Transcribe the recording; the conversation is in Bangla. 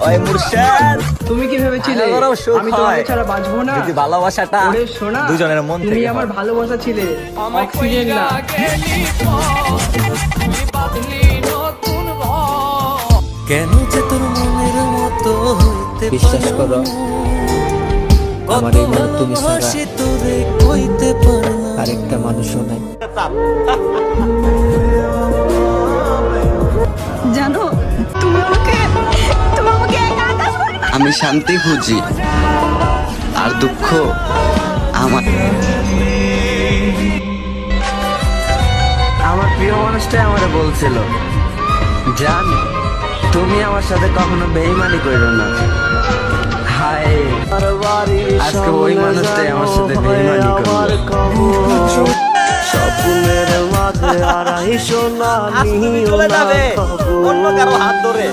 ওই মুর্শিদ, তুমি কি ভেবেছিলে আমারও সুখ আমি তোমাকে হয় ছাড়া বাঁচবো না? যদি ভালোবাসাটা ওরে সোনা, দুজনের মন তুমি থেকে আমার হয়। ভালোবাসা ছিলে, অক্সিজেন না। কেন যে তোর মনের মতো হইতে বিশ্বাস করো, আমার এই মনে তুমি ছাড়া ভালোবাসি তোরে কইতে পারলাম আরেকটা মানুষও নাই। জানো তুমি আমাকে একা আকাশ ভরে আমি শান্তি খুঁজি আর দুঃখ আমার। আমার প্রিয় মানুষটাই আমারে বলছিল, জান তুমি আমার সাথে কখনো বেইমানি করো না। হায়, আজকে ওই মানুষটাই আমার সাথে বেইমানি করলো। আজ তুমি চলে যাবে অন্য কারো হাত ধরে।